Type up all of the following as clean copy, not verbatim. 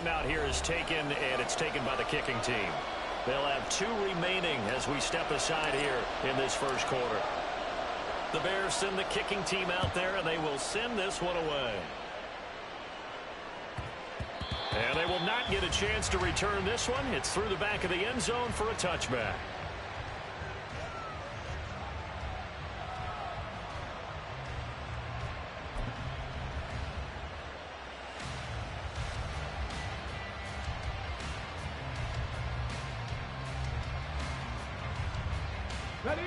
timeout here is taken, and it's taken by the kicking team. They'll have 2 remaining as we step aside here in this first quarter. The Bears send the kicking team out there, and they will send this one away. And they will not get a chance to return this one. It's through the back of the end zone for a touchback. Ready?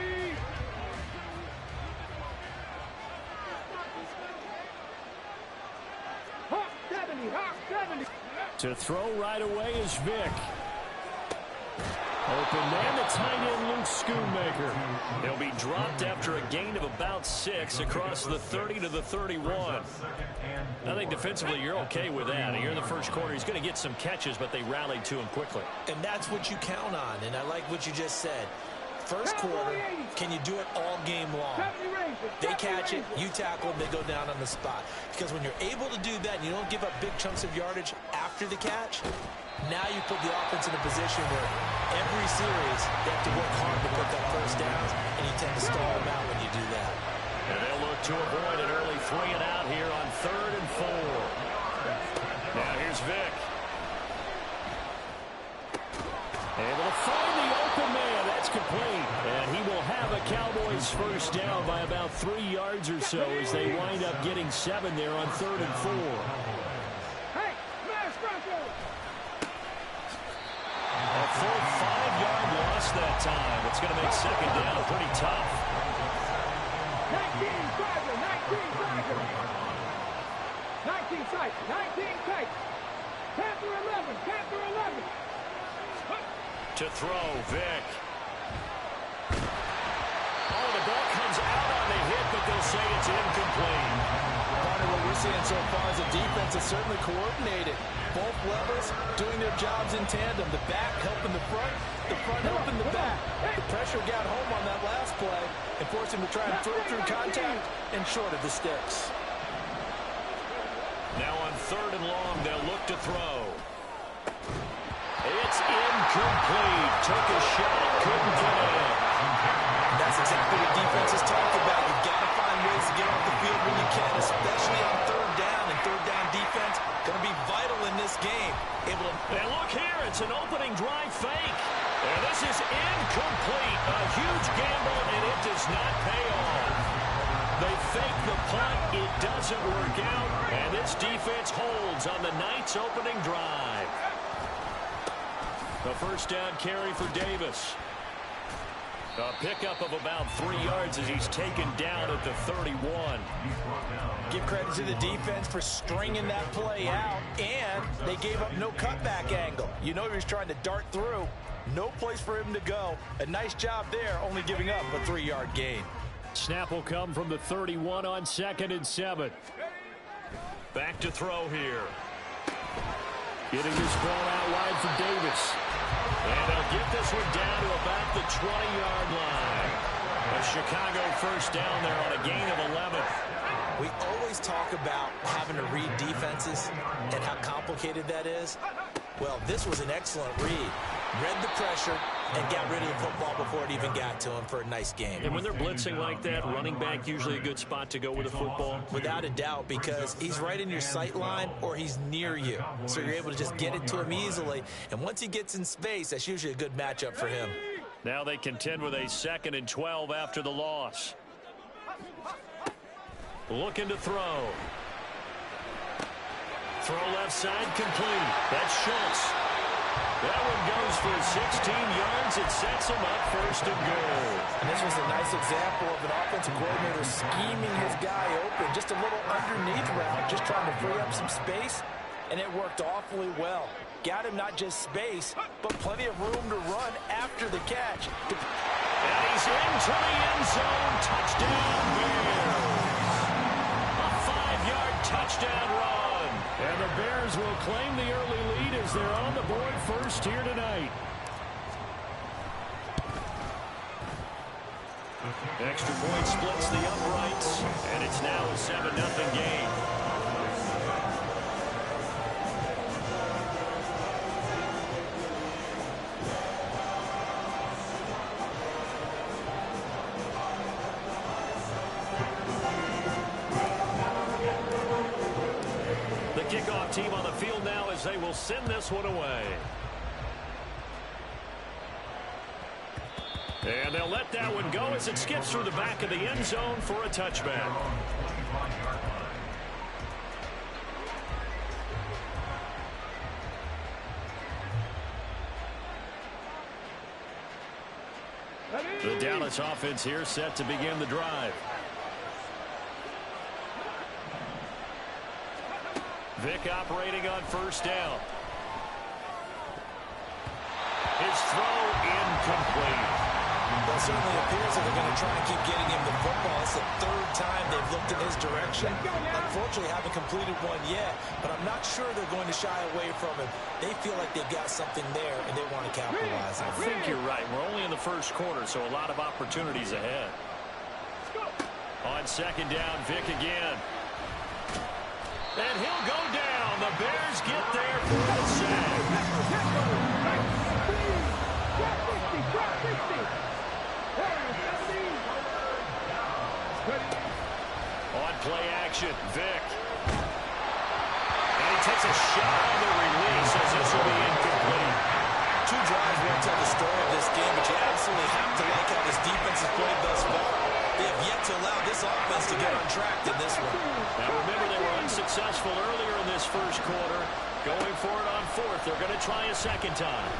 Hawk 70, Hawk 70. To throw right away is Vick. Open man, the tight end, Luke Schoonmaker. He'll be dropped after a gain of about 6 across the 30 to the 31. I think defensively you're okay with that. Here in the first quarter, he's going to get some catches, but they rallied to him quickly. And that's what you count on, and I like what you just said. First quarter, can you do it all game long? They catch it, you tackle them, they go down on the spot. Because when you're able to do that and you don't give up big chunks of yardage after the catch, now you put the offense in a position where every series they have to work hard to put that first downs, and you tend to stall them out when you do that. And they'll look to avoid an early 3 and out here on 3rd and 4. Now here's Vick. Able to find the open man. That's complete. And he will have a Cowboys first down by about 3 yards or so as they wind up getting 7 there on 3rd and 4. Hey, smash Bronco! A full 5-yard loss that time. It's going to make 2nd down pretty tough. 19 Tiger, 19 Tiger. 19 tight, 19 tight. Panther 11, Panther 11. To throw, Vick. Oh, the ball comes out on the hit, but they'll say it's incomplete. Part of what we're seeing so far is the defense is certainly coordinated. Both levels doing their jobs in tandem. The back helping the front helping the back. The pressure got home on that last play and forced him to try and throw through contact and short of the sticks. Now on 3rd and long, they'll look to throw. It's incomplete. Took a shot. Couldn't get it. That's exactly what defense is talking about. You've got to find ways to get off the field when you can, especially on 3rd down. And 3rd down defense going to be vital in this game. And look here. It's an opening drive fake. And this is incomplete. A huge gamble, and it does not pay off. They fake the punt. It doesn't work out. And this defense holds on the night's opening drive. The first down carry for Davis. A pickup of about 3 yards as he's taken down at the 31. Give credit to the defense for stringing that play out, and they gave up no cutback angle. You know he was trying to dart through. No place for him to go. A nice job there, only giving up a 3-yard gain. Snap will come from the 31 on 2nd and 7. Back to throw here. Getting this ball out wide for Davis. And they'll get this one down to about the 20-yard line. A Chicago first down there on a gain of 11. We always talk about having to read defenses and how complicated that is. Well, this was an excellent read. Read the pressure and got rid of the football before it even got to him for a nice game. And when they're blitzing like that, running back usually a good spot to go with the football? Without a doubt, because he's right in your sight line or he's near you. So you're able to just get it to him easily. And once he gets in space, that's usually a good matchup for him. Now they contend with a 2nd and 12 after the loss. Looking to throw. Throw left side complete. That's Schultz. That one goes for 16 yards. It sets him up 1st and goal. And this was a nice example of an offensive coordinator scheming his guy open. Just a little underneath route, just trying to free up some space, and it worked awfully well. Got him not just space, but plenty of room to run after the catch. And he's into the end zone. Touchdown, Bears. A 5-yard touchdown run. And the Bears will claim the early lead as they're on the board first here tonight. Extra point splits the uprights, and it's now a 7-0 game. they will send this one away. And they'll let that one go as it skips through the back of the end zone for a touchback. The Dallas offense here set to begin the drive. Vick operating on first down. His throw incomplete. Well, it certainly appears that they're going to try and keep getting him the football. It's the third time they've looked in his direction. Unfortunately, haven't completed one yet, but I'm not sure they're going to shy away from him. They feel like they've got something there, and they want to capitalize on it. I think you're right. We're only in the first quarter, so a lot of opportunities ahead. On second down, Vick again. And he'll go down. The Bears get there for the sack. On play action, Vick. And he takes a shot on the release as this will be incomplete. Two drives won't tell the story of this game, but you absolutely have to like how this defense has played thus far. They have yet to allow this offense to get on track in this one. Now remember, they were unsuccessful earlier in this first quarter. Going for it on fourth. They're going to try a second time.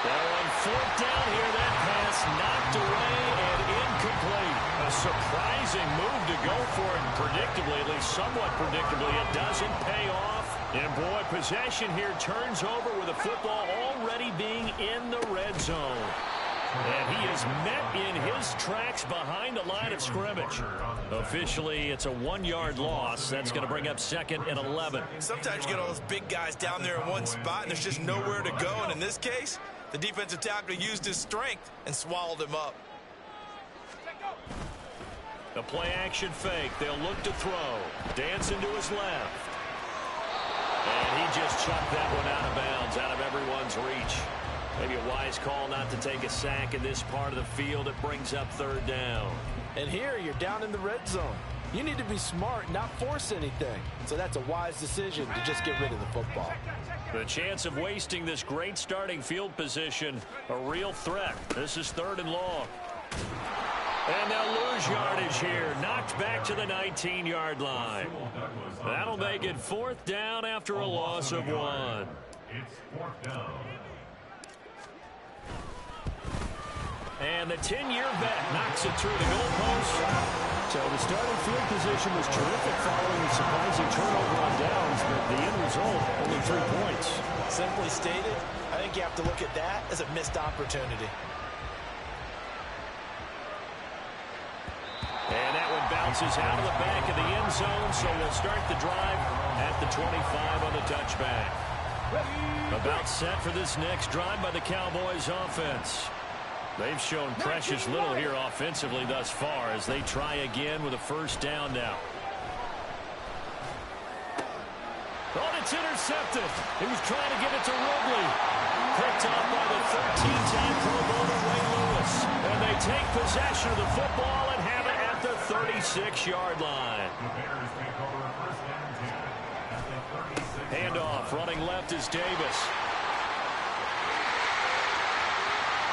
They're on fourth down here. That pass knocked away and incomplete. A surprising move to go for it. Predictably, at least somewhat predictably, it doesn't pay off. And boy, possession here turns over with the football already being in the red zone. And he is met in his tracks behind the line of scrimmage. Officially, it's a 1-yard loss. That's going to bring up second and 11. Sometimes you get all those big guys down there in one spot, and there's just nowhere to go. And in this case, the defensive tackle used his strength and swallowed him up. The play-action fake. They'll look to throw. Dancing to his left. And he just chucked that one out of bounds, out of everyone's reach. Maybe a wise call not to take a sack in this part of the field. It brings up third down. And here you're down in the red zone. You need to be smart, not force anything. So that's a wise decision to just get rid of the football. The chance of wasting this great starting field position, a real threat. This is third and long. And they'll lose yardage here. Knocked back to the 19-yard line. That'll make it fourth down after a loss of 1. It's fourth down. And the 10-year vet knocks it through the goalpost. So the starting field position was terrific following the surprising turnover on downs, but the end result, only 3 points. Simply stated, I think you have to look at that as a missed opportunity. And that one bounces out of the back of the end zone, so we'll start the drive at the 25 on the touchback. About set for this next drive by the Cowboys offense. They've shown precious little here offensively thus far as they try again with a first down now. Oh, it's intercepted. He was trying to give it to Ridley. Picked up by the 13-time Pro Bowler Ray Lewis. And they take possession of the football and have it at the 36-yard line. The Bears take over first and 10 at the 36. Handoff, running left is Davis.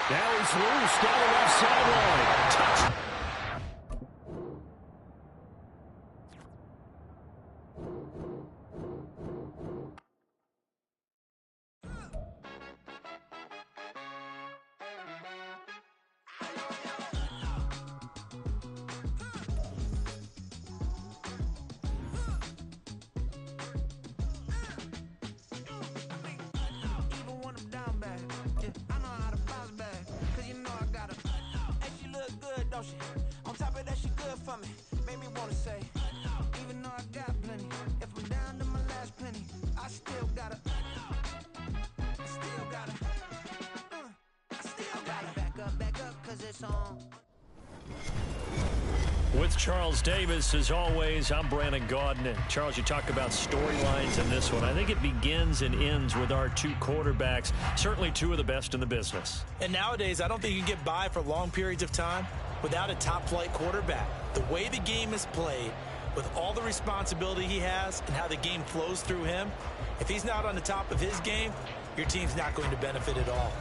Now he's loose down the left sideline. Touch. On top of that, she good for me. Made me wanna say, even though I got plenty, if I'm down to my last penny, I still gotta back up, cause it's on. With Charles Davis, as always, I'm Brandon Gaudin. And Charles, you talk about storylines in this one. I think it begins and ends with our two quarterbacks, certainly two of the best in the business. And nowadays, I don't think you can get by for long periods of time without a top-flight quarterback. The way the game is played, with all the responsibility he has and how the game flows through him, if he's not on the top of his game, your team's not going to benefit at all.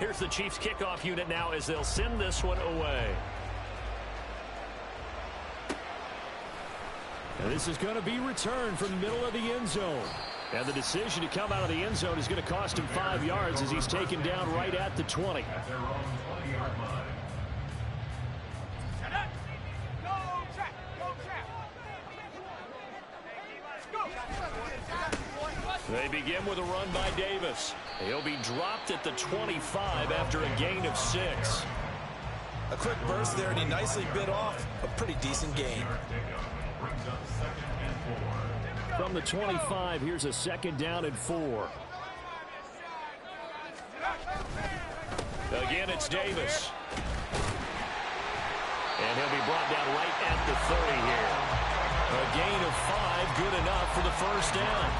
Here's the Chiefs kickoff unit now as they'll send this one away. And this is going to be returned from the middle of the end zone. And the decision to come out of the end zone is going to cost him 5 yards as he's taken down right at the 20. At their own 20-yard line. They begin with a run by Davis. He'll be dropped at the 25 after a gain of 6. A quick burst there, and he nicely bit off a pretty decent gain. From the 25, here's a 2nd down and 4. Again, it's Davis. And he'll be brought down right at the 30 here. A gain of 5, good enough for the first down.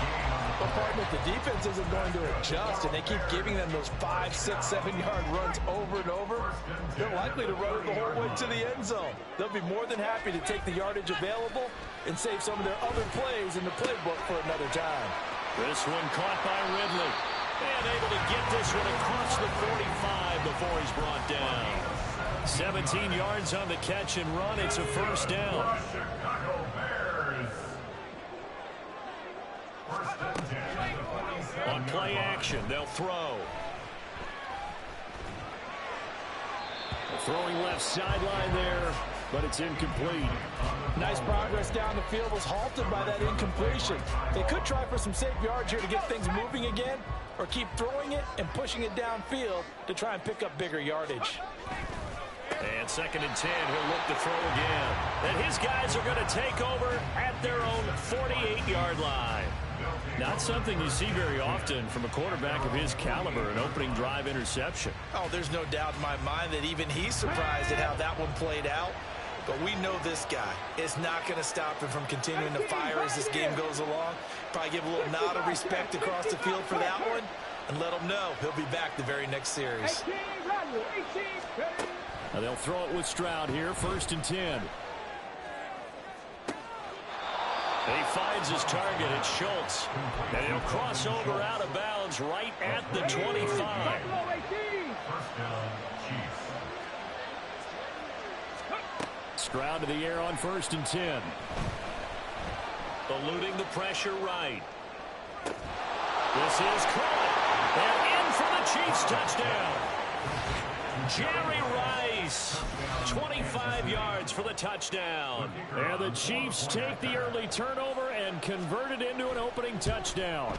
Well, partner, if the defense isn't going to adjust and they keep giving them those 5, 6, 7-yard runs over and over, they're likely to run it the whole way to the end zone. They'll be more than happy to take the yardage available and save some of their other plays in the playbook for another time. This one caught by Ridley. And able to get this one across the 45 before he's brought down. 17 yards on the catch and run. It's a first down. On play action, they'll throw. Throwing left sideline there, but it's incomplete. Nice progress down the field was halted by that incompletion. They could try for some safe yards here to get things moving again, or keep throwing it and pushing it downfield to try and pick up bigger yardage. And 2nd and 10, he'll look to throw again. And his guys are going to take over at their own 48-yard line. Not something you see very often from a quarterback of his caliber, an opening drive interception. Oh, there's no doubt in my mind that even he's surprised at how that one played out. But we know this guy is not going to stop him from continuing to fire as this game goes along. Probably give a little nod of respect across the field for that one and let him know he'll be back the very next series. Now they'll throw it with Stroud here, 1st and 10. He finds his target. It's Schultz. And he'll cross over out of bounds right at the 25. Stroud to the air on 1st and 10. Eluding the pressure right. This is caught. And in for the Chiefs touchdown. Jerry Rice, 25 yards for the touchdown. And the Chiefs take the early turnover and convert it into an opening touchdown.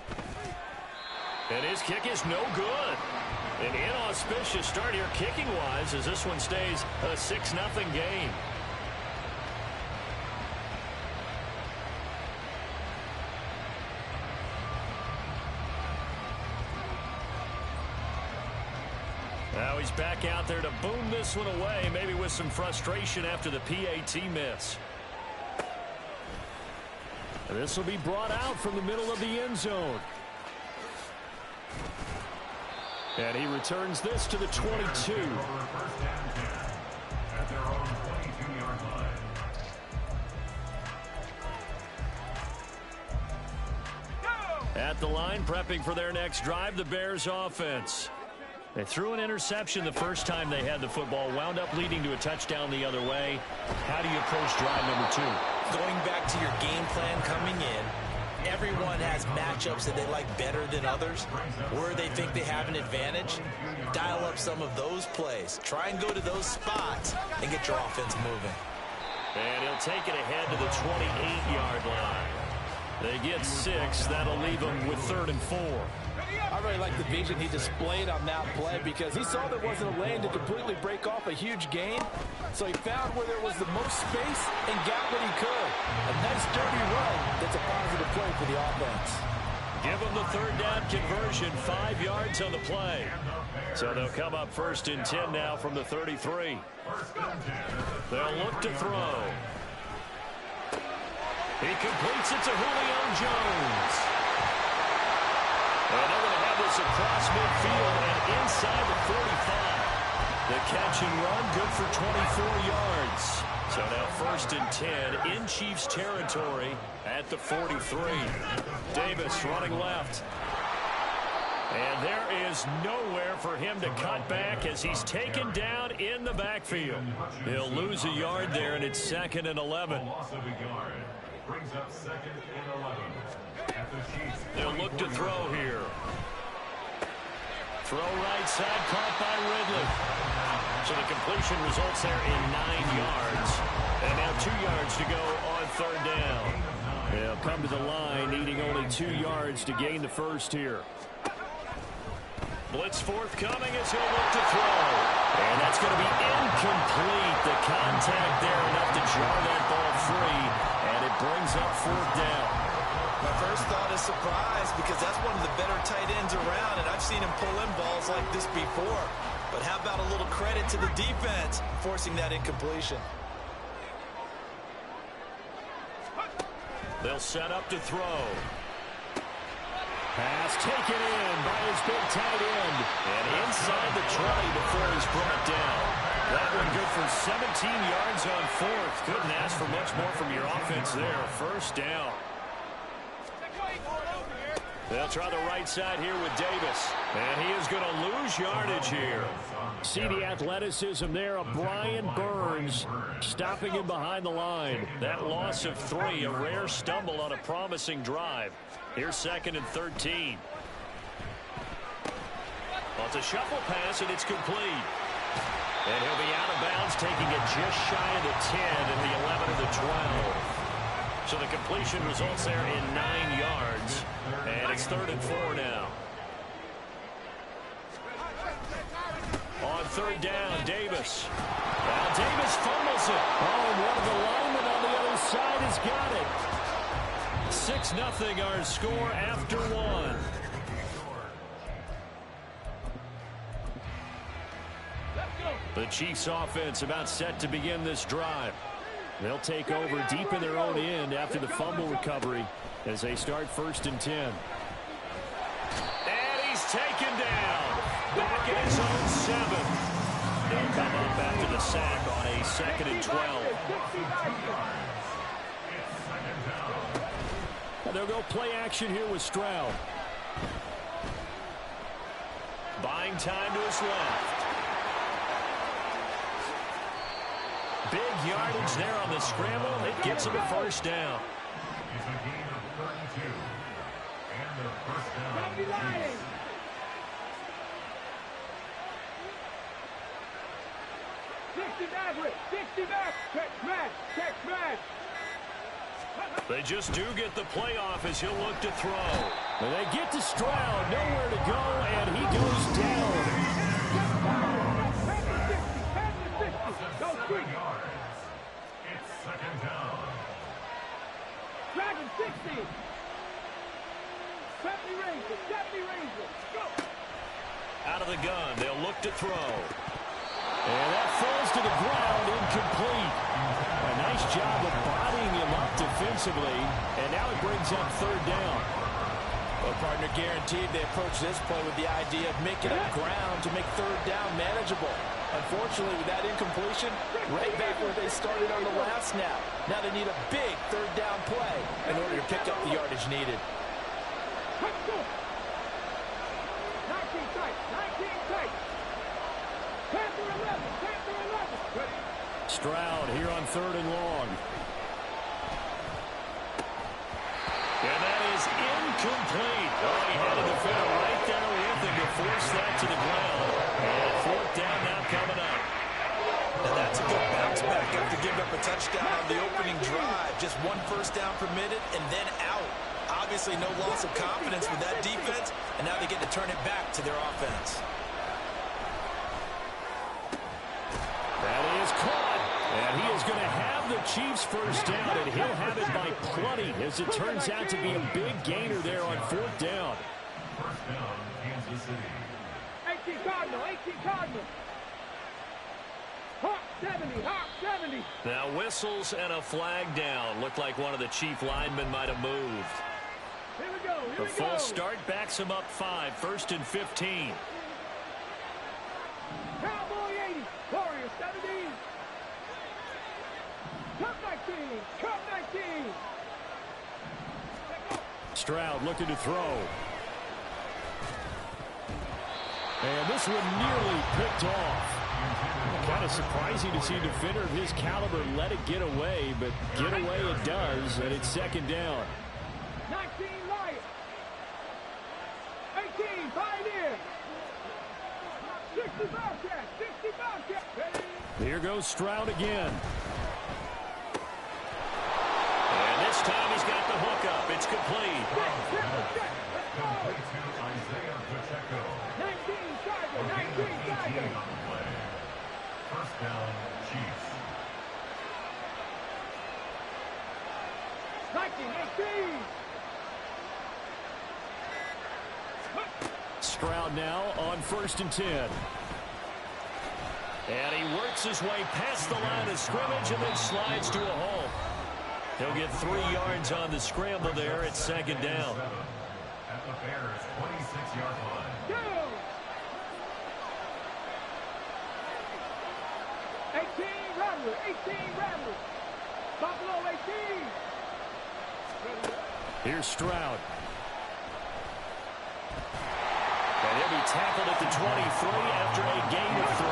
And his kick is no good. An inauspicious start here kicking-wise as this one stays a 6-0 game. Now he's back out there to boom this one away, maybe with some frustration after the PAT miss. This will be brought out from the middle of the end zone. And he returns this to the 22. At their own 22-yard line. At the line, prepping for their next drive, the Bears offense. They threw an interception the first time they had the football, wound up leading to a touchdown the other way. How do you approach drive number 2? Going back to your game plan coming in, everyone has matchups that they like better than others, where they think they have an advantage. Dial up some of those plays. Try and go to those spots and get your offense moving. And he'll take it ahead to the 28-yard line. They get 6. That'll leave them with 3rd and 4. I really like the vision he displayed on that play because he saw there wasn't a lane to completely break off a huge gain. So he found where there was the most space and got what he could. A nice dirty run that's a positive play for the offense. Give them the 3rd down conversion, 5 yards on the play. So they'll come up 1st and 10 now from the 33. They'll look to throw. He completes it to Julio Jones. And they're going to have this across midfield and inside the 45. The catch and run, good for 24 yards. So now 1st and 10 in Chiefs territory at the 43. Davis running left. And there is nowhere for him to cut back as he's taken down in the backfield. He'll lose a yard there, and it's 2nd and 11. Loss of a yard. Brings up 2nd and 11. At the Chiefs. They'll look to throw here. Throw right side, caught by Ridley. So the completion results there in 9 yards. And now 2 yards to go on 3rd down. They'll come to the line, needing only 2 yards to gain the first here. Blitz forthcoming as he'll look to throw. And that's going to be incomplete. The contact there enough to jar that ball free. And it brings up 4th down. My first thought is surprise because that's one of the better tight ends around, and I've seen him pull in balls like this before. But how about a little credit to the defense forcing that incompletion? They'll set up to throw. Pass taken in by his big tight end. And inside the 20 before he's brought down. That one good for 17 yards on 4th. Couldn't ask for much more from your offense there. 1st down. They'll try the right side here with Davis. And he is going to lose yardage here. See the athleticism there of Brian Burns stopping him behind the line. That loss of 3, a rare stumble on a promising drive. Here's 2nd and 13. Well, it's a shuffle pass, and it's complete. And he'll be out of bounds, taking it just shy of the 10 and the 11 of the 12. So the completion results there in 9 yards. And it's 3rd and 4 now. On 3rd down, Davis. Now Davis fumbles it. Oh, and one of the linemen on the other side has got it. 6-0 our score after 1. The Chiefs offense about set to begin this drive. They'll take over deep in their own end after the fumble recovery as they start 1st and 10. And he's taken down. Back in his own 7. They'll come up after the sack on a 2nd and 12. And they'll go play action here with Stroud. Buying time to his left. Big yardage there on the scramble. It gets him a 1st down. It's a gain of 32. And the 1st down. Chiefs. 60 back, check smash. They just do get the playoff as he'll look to throw. And they get to Stroud, nowhere to go, and he goes down. Go 3 yards. It's 2nd down. Dragon 60. 70 Rangers. Go. Out of the gun, they'll look to throw. And that falls to the ground, incomplete. A nice job of bodying him up defensively, and now it brings up 3rd down. Well, partner, guaranteed they approach this play with the idea of making up ground to make 3rd down manageable. Unfortunately, with that incompletion, right back where they started on the last snap. Now they need a big 3rd down play in order to pick up the yardage needed. 19 tight. Panther 11. Stroud here on 3rd and long. And that is incomplete. Oh, he had a defender right there with him to force that to the ground. And 4th down now coming up. And that's a good bounce back after giving up a touchdown on the opening drive. Just 1 1st down permitted and then out. Obviously no loss of confidence with that defense, and now they get to turn it back to their offense. That is caught. And he is going to have the Chiefs 1st down, and he'll have it by plenty as it turns out to be a big gainer there on 4th down. 1st down, Kansas City. 18 Cardinal. Hawk 70. Now whistles and a flag down. Looked like one of the Chief linemen might have moved. Here we go. The full start backs him up 5, 1st and 15. Cowboy 80. 70. Cup 19. Cup 19. Stroud looking to throw. And this one nearly picked off. Kind of surprising to see a defender of his caliber let it get away, but get away it does, and it's second down. 19 Lions. 18 Pioneer. 60 Bobcat. 60 Bobcat. Here goes Stroud again. And this time he's got the hook up. It's complete. Complete to Isaiah Pacheco. 19 Tiger. 19 Tiger. First down, Chiefs. 1918. Stroud now on 1st and 10. And he works his way past the line of scrimmage and then slides to a hole. He'll get 3 yards on the scramble there at second down. At the Bears' 26-yard line. 18 Rattler. 18 Rattler. Buffalo 18. Here's Stroud. And he'll be tackled at the 23 after a gain of 3.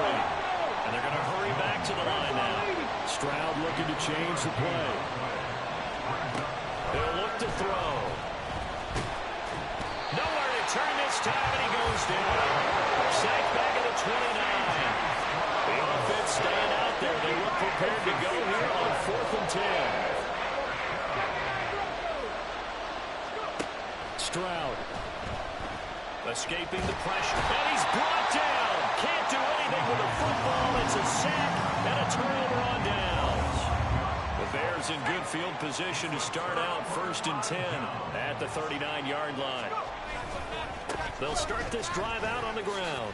And they're going to hurry back to the line now. Stroud looking to change the play. He'll look to throw. Nowhere to turn this time, and he goes down. Sacked back at the 29. The offense staying out there. They look prepared to go here on 4th and 10. Stroud. Escaping the pressure. And he's brought down. Can't do anything with the football. It's a sack and a turnover on downs. The Bears in good field position to start out 1st and 10 at the 39-yard line. They'll start this drive out on the ground.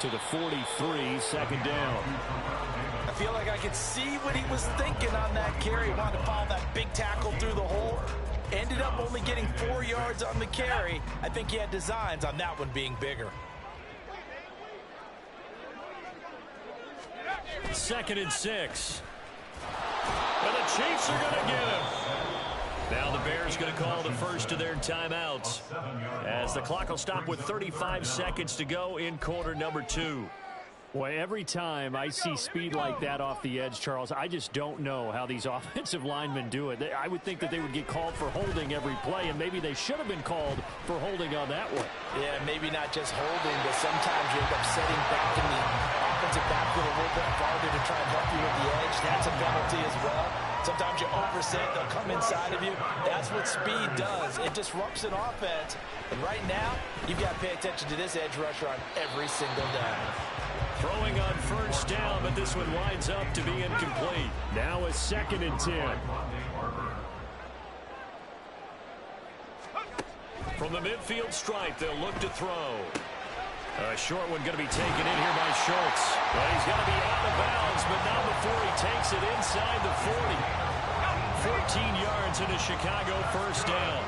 To the 43, second down. I feel like I could see what he was thinking on that carry. He wanted to follow that big tackle through the hole. Ended up only getting 4 yards on the carry. I think he had designs on that one being bigger. 2nd and 6. And the Chiefs are going to get him. Now the Bears going to call the first of their timeouts as the clock will stop with 35 seconds to go in quarter number 2. Boy, every time I see speed like that off the edge, Charles, I just don't know how these offensive linemen do it. I would think that they would get called for holding every play, and maybe they should have been called for holding on that one. Yeah, maybe not just holding, but sometimes you end up setting back in the offensive backfield a little bit farther to try and help you with the edge. That's a penalty as well. Sometimes you overset, they'll come inside of you. That's what speed does. It disrupts an offense. And right now, you've got to pay attention to this edge rusher on every single down. Throwing on first down, but this one winds up to be incomplete. Now a 2nd and 10. From the midfield stripe, they'll look to throw. A short one going to be taken in here by Schultz. But he's got to be out of bounds, but not before he takes it inside the 40. 14 yards into Chicago first down.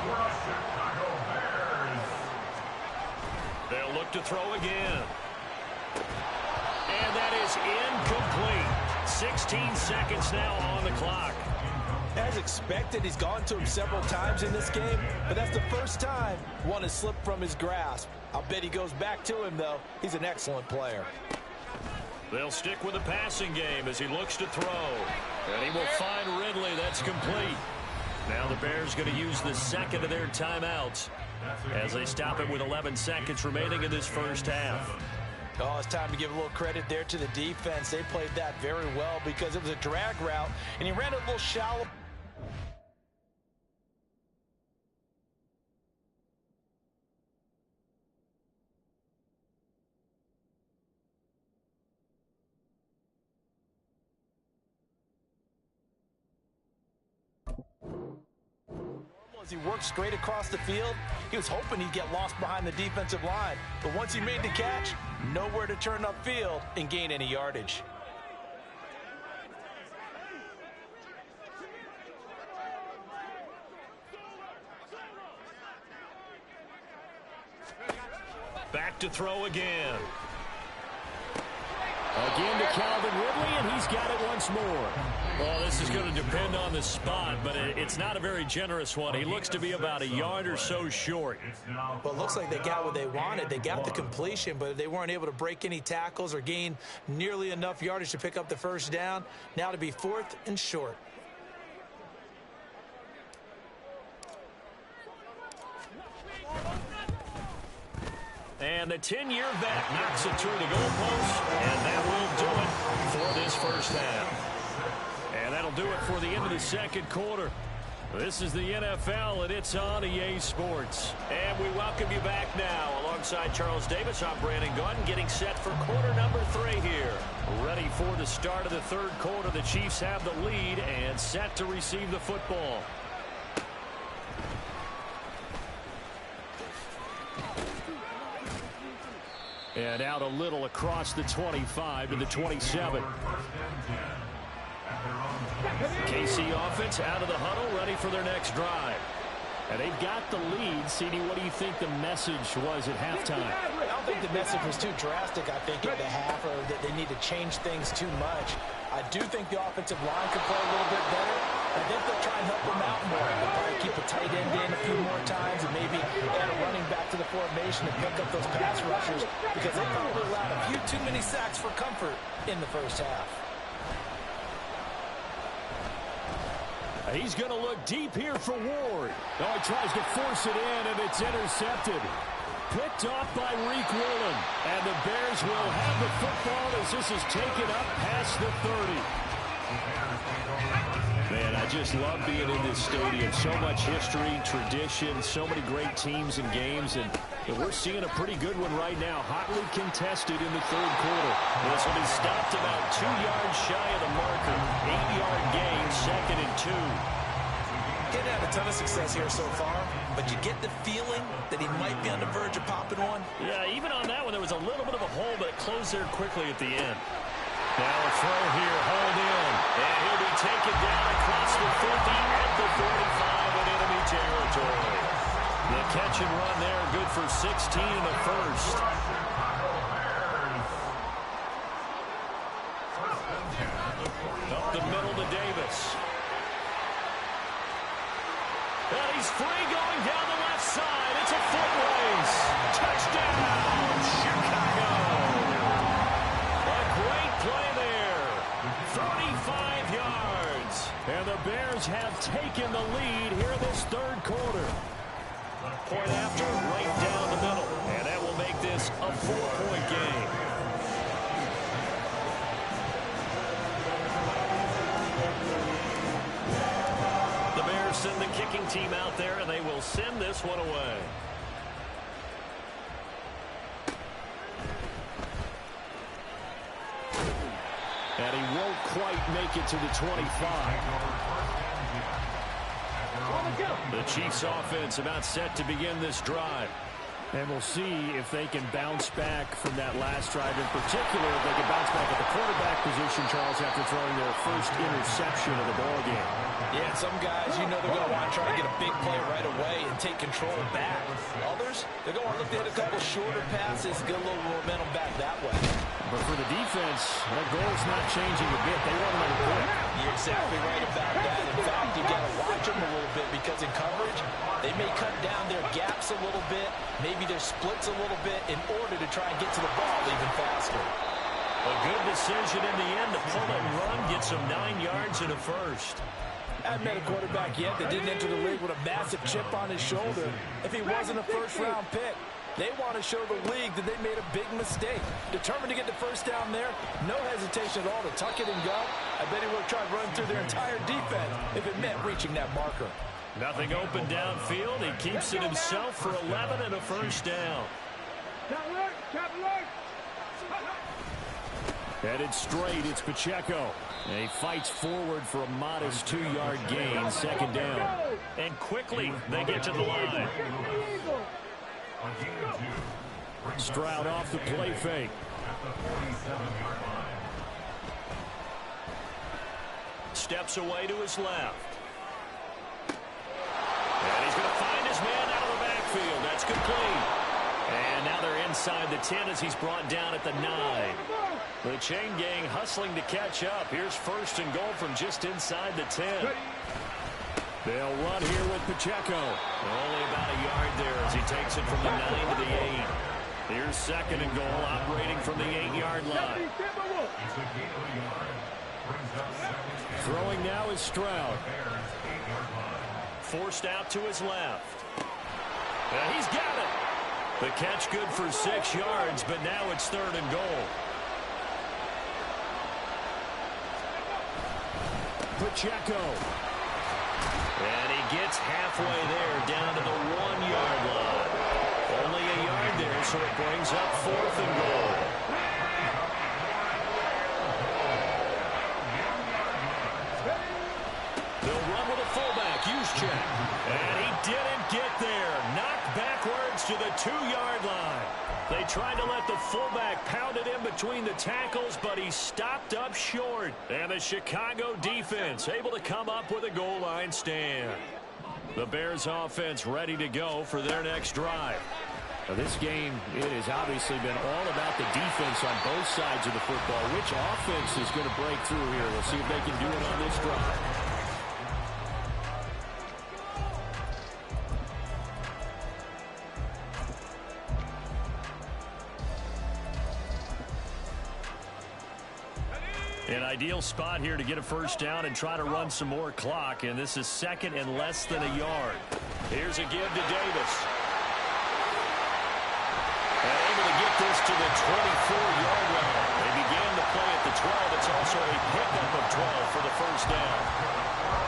They'll look to throw again. And that is incomplete. 16 seconds now on the clock. As expected, he's gone to him several times in this game, but that's the first time one has slipped from his grasp. I'll bet he goes back to him, though. He's an excellent player. They'll stick with the passing game as he looks to throw. And he will find Ridley. That's complete. Now the Bears going to use the second of their timeouts as they stop it with 11 seconds remaining in this first half. Oh, it's time to give a little credit there to the defense. They played that very well because it was a drag route, and he ran a little shallow. As he worked straight across the field, he was hoping he'd get lost behind the defensive line. But once he made the catch, nowhere to turn upfield and gain any yardage. Back to throw again. Again to Calvin Ridley, and he's got it once more. Well, this is going to depend on the spot, but it's not a very generous one. He looks to be about a yard or so short. Well, it looks like they got what they wanted. They got the completion, but they weren't able to break any tackles or gain nearly enough yardage to pick up the first down. Now to be 4th and short. And the 10-year vet knocks it through the goalpost, and that will do it for this first half. And that'll do it for the end of the second quarter. This is the NFL, and it's on EA Sports. And we welcome you back now. Alongside Charles Davis, I'm Brandon Gunn, getting set for quarter number 3 here. Ready for the start of the third quarter. The Chiefs have the lead and set to receive the football. And out a little across the 25 to the 27. KC offense out of the huddle, ready for their next drive. And they've got the lead. CD, what do you think the message was at halftime? I don't think the message was too drastic, I think, at the half, or that they need to change things too much. I do think the offensive line could play a little bit better. I think they'll try and help them out more. They'll probably keep a tight end in a few more times and maybe add a running back to the formation and pick up those pass rushers, because they probably allowed a few too many sacks for comfort in the first half. He's going to look deep here for Ward. Oh, he tries to force it in, and it's intercepted. Picked off by Reek Woolen. And the Bears will have the football as this is taken up past the 30. Man, I just love being in this stadium. So much history, tradition, so many great teams and games. And we're seeing a pretty good one right now. Hotly contested in the third quarter. This will be stopped about 2 yards shy of the marker. 8-yard gain, 2nd and 2. Didn't have a ton of success here so far, but you get the feeling that he might be on the verge of popping one. Yeah, even on that one, there was a little bit of a hole, but it closed there quickly at the end. Now a throw here, hold in, and he'll be taken down across the 50 at the 45 in enemy territory. The catch and run there, good for 16 in the first. Up the middle to Davis. And he's free going down the left side. It's a foot race. Touchdown, Chicago. A great play there. 45 yards. And the Bears have taken the lead here in this third quarter. Point after, right down the middle. And that will make this a 4-point game. The Bears send the kicking team out there, and they will send this one away. And he won't quite make it to the 25. The Chiefs offense about set to begin this drive. And we'll see if they can bounce back from that last drive. In particular, if they can bounce back at the quarterback position, Charles, after throwing their first interception of the ballgame. Yeah, some guys, you know, they're going to want to try to get a big play right away and take control back. Others, they're going to want to look to hit a couple shorter passes, get a little momentum back that way. But for the defense, that goal's not changing a bit. They want to make a quick. You're exactly right about that. In fact, you got to watch them a little bit, because in coverage, they may cut down their gaps a little bit, maybe their splits a little bit, in order to try and get to the ball even faster. A good decision in the end to pull and run, get some 9 yards in a first. I haven't met a quarterback yet that didn't enter the league with a massive chip on his shoulder if he wasn't a first-round pick. They want to show the league that they made a big mistake. Determined to get the first down there, no hesitation at all to tuck it and go. I bet he would have tried running through their entire defense if it meant reaching that marker. Nothing open downfield. He keeps it himself for 11 and a first down. Headed straight, it's Pacheco. And he fights forward for a modest 2-yard gain, 2nd down. And quickly, they get to the line. Stroud off the play fake. Steps away to his left. And he's going to find his man out of the backfield. That's complete. And now they're inside the 10 as he's brought down at the 9. The chain gang hustling to catch up. Here's first and goal from just inside the 10. They'll run here with Pacheco. Only about a yard there as he takes it from the 9 to the 8. Here's second and goal, operating from the 8-yard line. Throwing now is Stroud. Forced out to his left. And he's got it. The catch good for 6 yards, but now it's third and goal. Pacheco. And he gets halfway there, down to the 1-yard line. Only a yard there, so it brings up fourth and goal. They'll run with a fullback, Juszczyk. And he didn't get there. Knocked backwards to the 2-yard line. They tried to let the fullback pound it in between the tackles, but he stopped up short. And the Chicago defense able to come up with a goal line stand. The Bears offense ready to go for their next drive. Now this game, it has obviously been all about the defense on both sides of the football. Which offense is going to break through here? We'll see if they can do it on this drive. An ideal spot here to get a first down and try to run some more clock, and this is second and less than a yard. Here's a give to Davis. And able to get this to the 24-yard line. They began the play at the 12. It's also a pickup of 12 for the first down.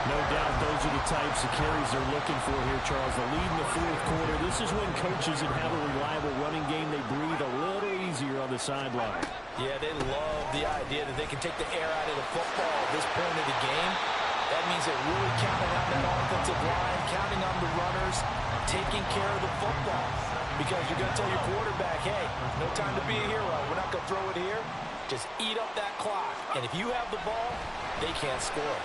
No doubt those are the types of carries they're looking for here, Charles. The lead in the fourth quarter. This is when coaches that have a reliable running game, they breathe a little easier on the sideline. Yeah, they love the idea that they can take the air out of the football at this point of the game. That means they're really counting on that offensive line, counting on the runners, taking care of the football. Because you're going to tell your quarterback, hey, no time to be a hero. We're not going to throw it here. Just eat up that clock. And if you have the ball, they can't score.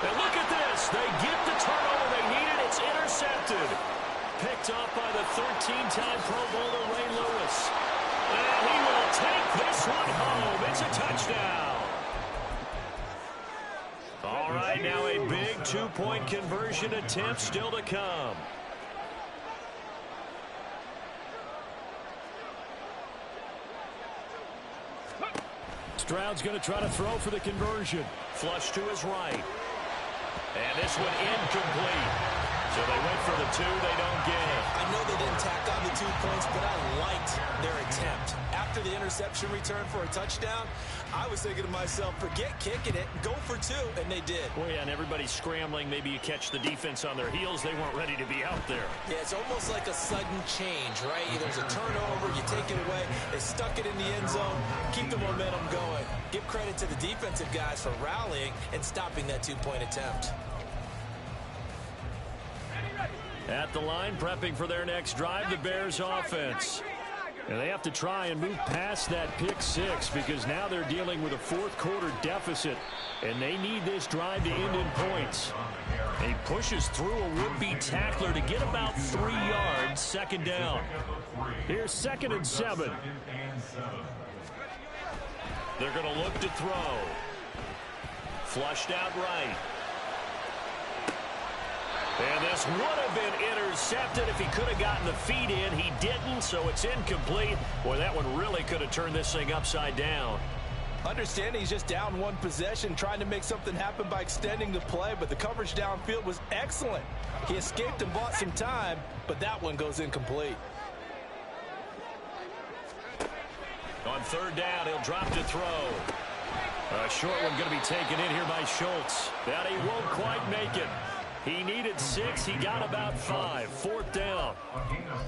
And look at this. They get the turnover they needed. It's intercepted. Picked off by the 13-time Pro Bowler Ray Lewis. And he will take this one home. It's a touchdown. All right, now a big two-point conversion attempt still to come. Stroud's going to try to throw for the conversion. Flush to his right. And this one incomplete. So they went for the 2. They don't get it. I know they didn't tack on the 2 points, but I liked their attempt. After the interception return for a touchdown, I was thinking to myself, forget kicking it, go for 2, and they did. Well, yeah, and everybody's scrambling. Maybe you catch the defense on their heels. They weren't ready to be out there. Yeah, it's almost like a sudden change, right? There's a turnover, you take it away, they stuck it in the end zone, keep the momentum going. Give credit to the defensive guys for rallying and stopping that 2-point attempt. At the line, prepping for their next drive, the Bears offense. And they have to try and move past that pick 6 because now they're dealing with a fourth quarter deficit. And they need this drive to end in points. And he pushes through a would-be tackler to get about 3 yards, second down. Here's 2nd and 7. They're going to look to throw. Flushed out right. And this would have been intercepted if he could have gotten the feet in. He didn't, so it's incomplete. Boy, that one really could have turned this thing upside down. Understanding he's just down 1 possession, trying to make something happen by extending the play, but the coverage downfield was excellent. He escaped and bought some time, but that one goes incomplete. On 3rd down, he'll drop to throw. A short one going to be taken in here by Schultz. That he won't quite make it. He needed 6. He got about 5. 4th down.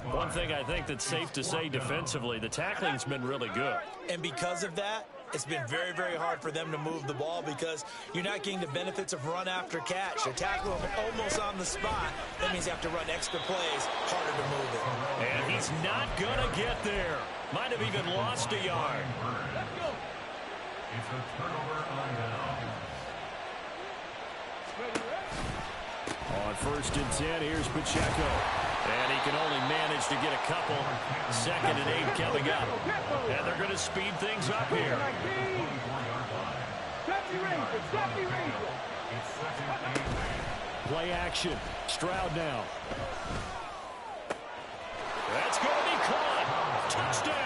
One thing I think that's safe to say defensively, the tackling's been really good. And because of that, it's been very, very hard for them to move the ball because you're not getting the benefits of run after catch. They're tackling him almost on the spot. That means you have to run extra plays, harder to move it. And he's not going to get there. Might have even lost a yard. It's a turnover on down. On 1st and 10, here's Pacheco. And he can only manage to get a couple. 2nd and 8 coming up. And they're going to speed things up here. 70 Rangers, 70 Rangers. Play action. Stroud now. That's going to be caught. Touchdown.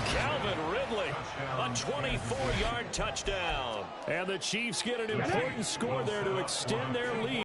Calvin Ridley, a 24-yard touchdown. And the Chiefs get an important score there to extend their lead.